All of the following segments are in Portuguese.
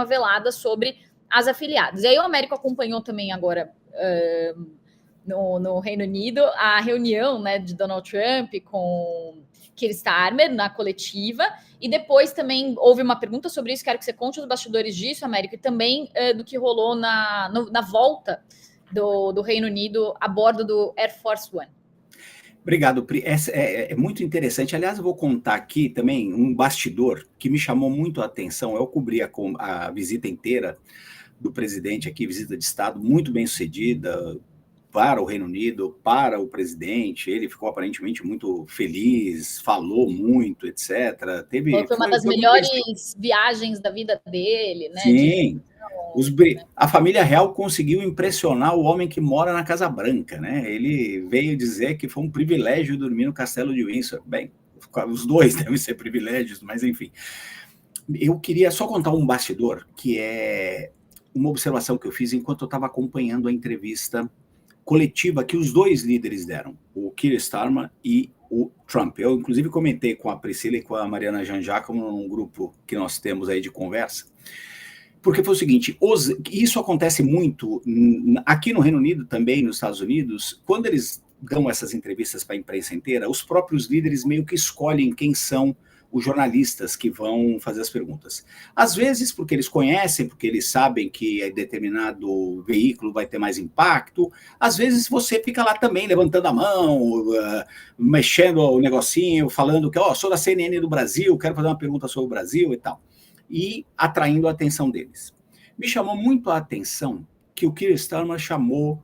velada sobre as afiliadas. E aí o Américo acompanhou também agora no Reino Unido a reunião, né, de Donald Trump com Keir Starmer na coletiva, e depois também houve uma pergunta sobre isso. Quero que você conte os bastidores disso, Américo, e também do que rolou na volta do Reino Unido a bordo do Air Force One. Obrigado, Pri. É muito interessante. Aliás, eu vou contar aqui também um bastidor que me chamou muito a atenção. Eu cobri a visita inteira do presidente aqui, visita de Estado, muito bem sucedida para o Reino Unido, para o presidente. Ele ficou aparentemente muito feliz, falou muito, etc. Foi uma das melhores viagens da vida dele, né? Sim. A família real conseguiu impressionar o homem que mora na Casa Branca, né? Ele veio dizer que foi um privilégio dormir no Castelo de Windsor. Bem, os dois devem ser privilégios, mas enfim. Eu queria só contar um bastidor, que é uma observação que eu fiz enquanto eu estava acompanhando a entrevista coletiva que os dois líderes deram, o Keir Starmer e o Trump. Eu, inclusive, comentei com a Priscila e com a Mariana Jean-Jacques num grupo que nós temos aí de conversa, porque foi o seguinte, isso acontece muito aqui no Reino Unido também, nos Estados Unidos, quando eles dão essas entrevistas para a imprensa inteira, os próprios líderes meio que escolhem quem são os jornalistas que vão fazer as perguntas. Às vezes porque eles conhecem, porque eles sabem que determinado veículo vai ter mais impacto, às vezes você fica lá também levantando a mão, mexendo o negocinho, falando que sou da CNN do Brasil, quero fazer uma pergunta sobre o Brasil e tal, e atraindo a atenção deles. Me chamou muito a atenção que o Keir Starmer chamou,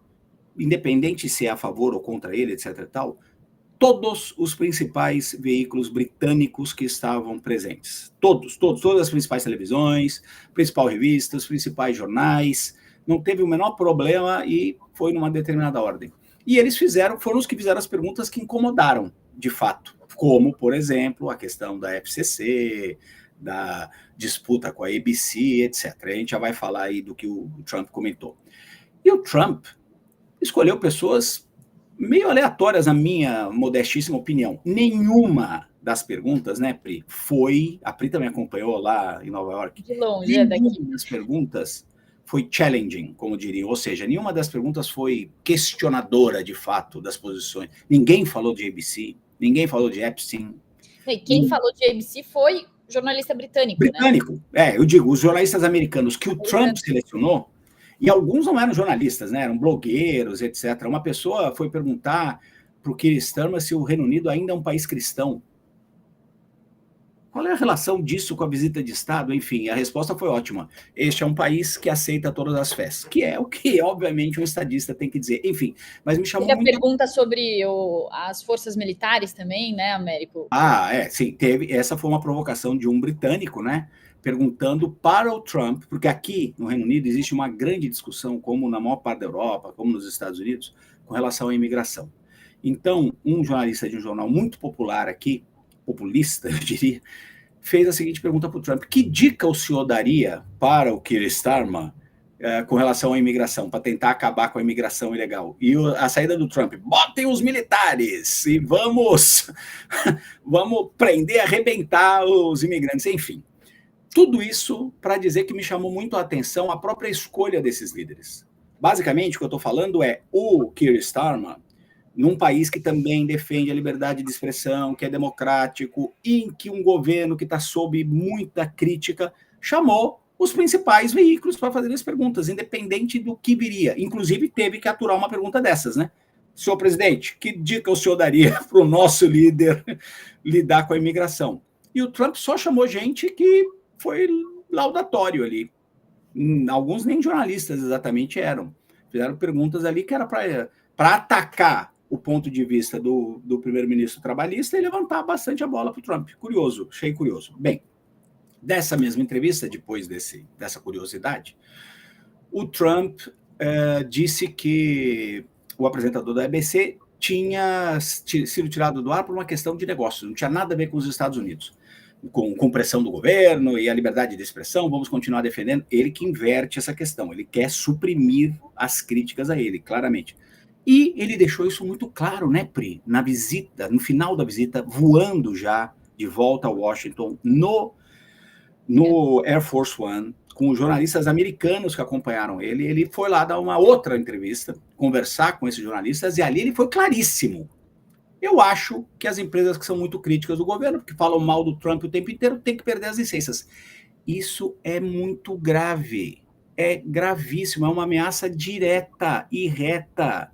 independente se é a favor ou contra ele, etc. e tal, todos os principais veículos britânicos que estavam presentes. Todas as principais televisões, principais revistas, principais jornais. Não teve o menor problema e foi numa determinada ordem. E eles foram os que fizeram as perguntas que incomodaram, de fato. Como, por exemplo, a questão da FCC, da disputa com a ABC, etc. A gente já vai falar aí do que o Trump comentou. E o Trump escolheu pessoas meio aleatórias, na minha modestíssima opinião. Nenhuma das perguntas, né, Pri, a Pri também acompanhou lá em Nova York. De longe, nenhuma das perguntas foi challenging, como diriam, ou seja, nenhuma das perguntas foi questionadora, de fato, das posições. Ninguém falou de ABC, ninguém falou de Epstein. E quem falou de ABC foi jornalista britânico, né? Eu digo, os jornalistas americanos que o Trump selecionou, e alguns não eram jornalistas, né? Eram blogueiros, etc. Uma pessoa foi perguntar para o Keir Starmer se o Reino Unido ainda é um país cristão. Qual é a relação disso com a visita de Estado? Enfim, a resposta foi ótima. Este é um país que aceita todas as fés, que é o que, obviamente, um estadista tem que dizer. Enfim, mas me chamou muito... pergunta sobre as forças militares também, né, Américo? Sim, teve. Essa foi uma provocação de um britânico, né? Perguntando para o Trump, porque aqui no Reino Unido existe uma grande discussão, como na maior parte da Europa, como nos Estados Unidos, com relação à imigração. Então, um jornalista de um jornal muito popular aqui, populista, eu diria, fez a seguinte pergunta para o Trump: que dica o senhor daria para o Keir Starmer com relação à imigração, para tentar acabar com a imigração ilegal? E a saída do Trump: botem os militares e vamos prender, arrebentar os imigrantes, enfim. Tudo isso para dizer que me chamou muito a atenção a própria escolha desses líderes. Basicamente, o que eu estou falando é o Keir Starmer, num país que também defende a liberdade de expressão, que é democrático, e em que um governo que está sob muita crítica chamou os principais veículos para fazer as perguntas, independente do que viria. Inclusive, teve que aturar uma pergunta dessas, né? Senhor presidente, que dica o senhor daria para o nosso líder lidar com a imigração? E o Trump só chamou gente que foi laudatório ali. Alguns nem jornalistas exatamente eram. Fizeram perguntas ali que era para atacar o ponto de vista do primeiro-ministro trabalhista e levantar bastante a bola para o Trump. Curioso, achei curioso. Bem, dessa mesma entrevista, depois dessa curiosidade, o Trump disse que o apresentador da ABC tinha sido tirado do ar por uma questão de negócio, não tinha nada a ver com os Estados Unidos. Com pressão do governo e a liberdade de expressão, vamos continuar defendendo. Ele que inverte essa questão, ele quer suprimir as críticas a ele, claramente. E ele deixou isso muito claro, né, Pri? Na visita, no final da visita, voando já de volta a Washington, no Air Force One, com os jornalistas americanos que acompanharam ele. Ele foi lá dar uma outra entrevista, conversar com esses jornalistas, e ali ele foi claríssimo. Eu acho que as empresas que são muito críticas do governo, porque falam mal do Trump o tempo inteiro, têm que perder as licenças. Isso é muito grave. É gravíssimo, é uma ameaça direta e reta